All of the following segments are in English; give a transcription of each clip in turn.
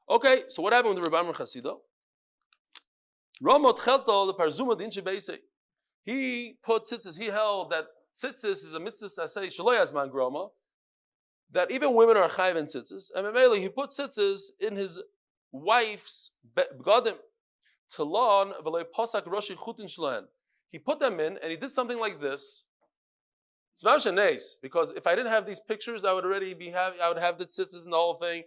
Okay, so what happened with the Rebbe Chasido? Ramot Chelto the Parzuma Dinche Beis. He put tzitzis. He held that tzitzis is a mitzvah. I say Shaloy Azman Groma. That even women are chayiv in tzitzis. And Mameli, he put tzitzis in his wife's begadim. Talon v'lei posak roshi chutin shlohen. He put them in, and he did something like this. It's mamash neis, because if I didn't have these pictures, I would have the tzitzis and the whole thing.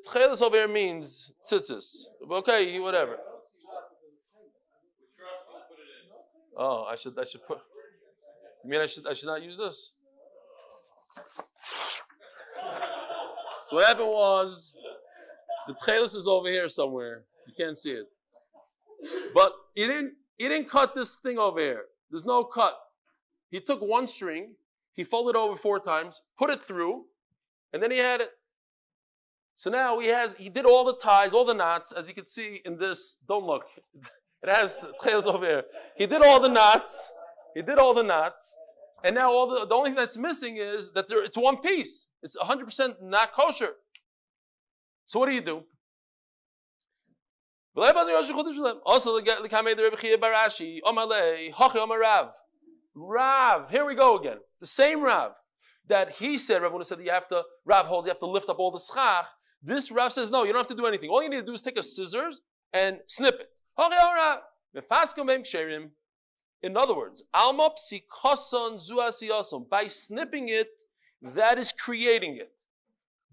Techeiles over here means tzitzis. Okay, whatever. Oh, I should put. You mean I should not use this? So what happened was, the Techeiles is over here somewhere. You can't see it. But he didn't cut this thing over here. There's no cut. He took one string, he folded it over 4 times, put it through, and then he had it. So now he did all the ties, all the knots, as you can see in this. Don't look. It has Techeiles over here. He did all the knots. And now the only thing that's missing is that it's one piece. It's 100% not kosher. So what do? Also, Rav, here we go again. The same Rav that he said, Rav said that Rav holds you have to lift up all the schach. This Rav says, no, you don't have to do anything. All you need to do is take a scissors and snip it. In other words, by snipping it, that is creating it.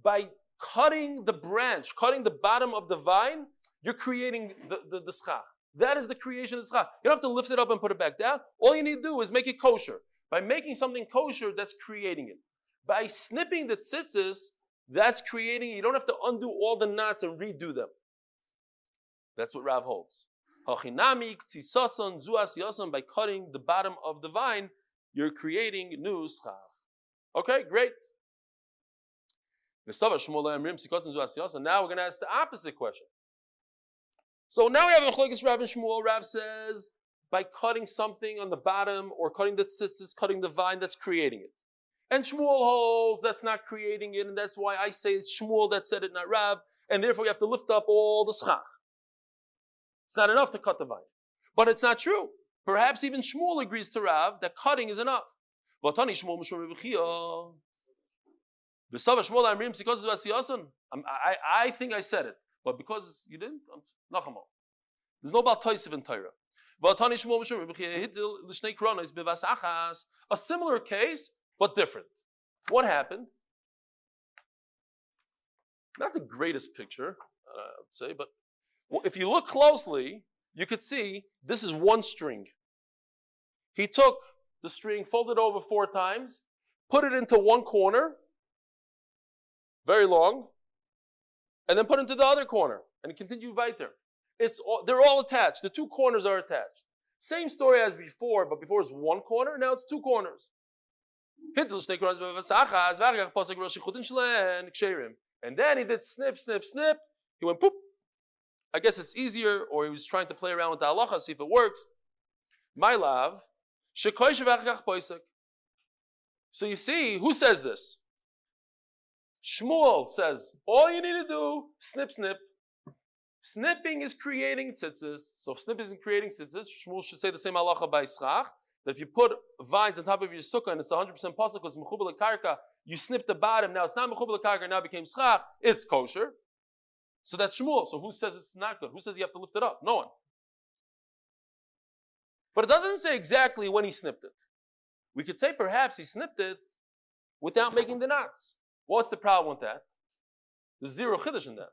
By cutting the branch, cutting the bottom of the vine, you're creating the schach. That is the creation of the schach. You don't have to lift it up and put it back down. All you need to do is make it kosher. By making something kosher, that's creating it. By snipping the tzitzis, that's creating it. You don't have to undo all the knots and redo them. That's what Rav holds. By cutting the bottom of the vine, you're creating new schach. Okay, great. Now we're going to ask the opposite question. So now we have a Chlokes Rav and Shmuel. Rav says, by cutting something on the bottom or cutting the tzitzis, cutting the vine, that's creating it. And Shmuel holds that's not creating it, and that's why I say it's Shmuel that said it, not Rav, and therefore you have to lift up all the schach. It's not enough to cut the vine. But it's not true. Perhaps even Shmuel agrees to Rav that cutting is enough. I think I said it, but because you didn't, there's no Baal Toisiv in Torah. A similar case, but different. What happened? Not the greatest picture, I would say, but if you look closely, you could see this is one string. He took the string, folded over 4 times, put it into one corner, very long, and then put it into the other corner, and continue weiter. They're all attached. The 2 corners are attached. Same story as before, but before it's 1 corner, now it's 2 corners. And then he did snip, snip, snip. He went poop. I guess it's easier, or he was trying to play around with the halacha, see if it works. My love. So you see, who says this? Shmuel says, all you need to do, snip, snip. Snipping is creating tzitzis. So if snipping is creating tzitzis, Shmuel should say the same halacha by schach, that if you put vines on top of your sukkah and it's 100% pasuk because mechubel karka, you snip the bottom, now it's not mechubel karka, now it became schach, it's kosher. So that's Shmuel. So who says it's not good? Who says you have to lift it up? No one. But it doesn't say exactly when he snipped it. We could say perhaps he snipped it without making the knots. What's the problem with that? There's zero chiddush in that.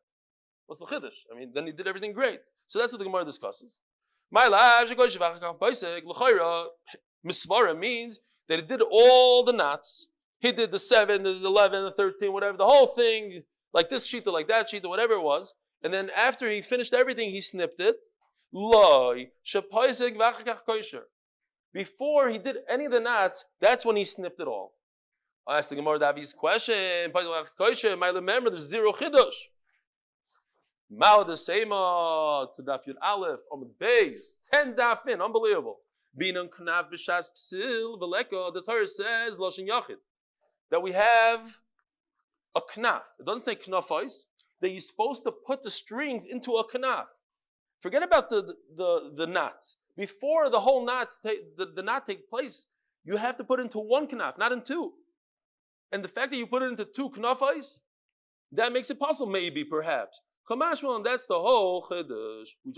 What's the chiddush? I mean, then he did everything great. So that's what the Gemara discusses. My life, misvara means that he did all the knots. He did the 7, the 11, the 13, whatever, the whole thing, like this sheet, like that sheet, whatever it was. And then after he finished everything, he snipped it. Before he did any of the knots, that's when he snipped it all. I asked the Gemara Davi's question. I remember there's zero chiddush. Mao the Sema to Daf Yud Aleph on the Beis 10 dafin, unbelievable. Binan Knav b'Shas Psil v'Leka. The Torah says Loshen Yachid that we have a knaf. It doesn't say knafais. That you're supposed to put the strings into a knaf. Forget about the knots. Before the whole knots the knot take place, you have to put into one knaf, not in two. And the fact that you put it into two knafais, that makes it possible, maybe, perhaps. Kamashma, and that's the whole chiddush. We just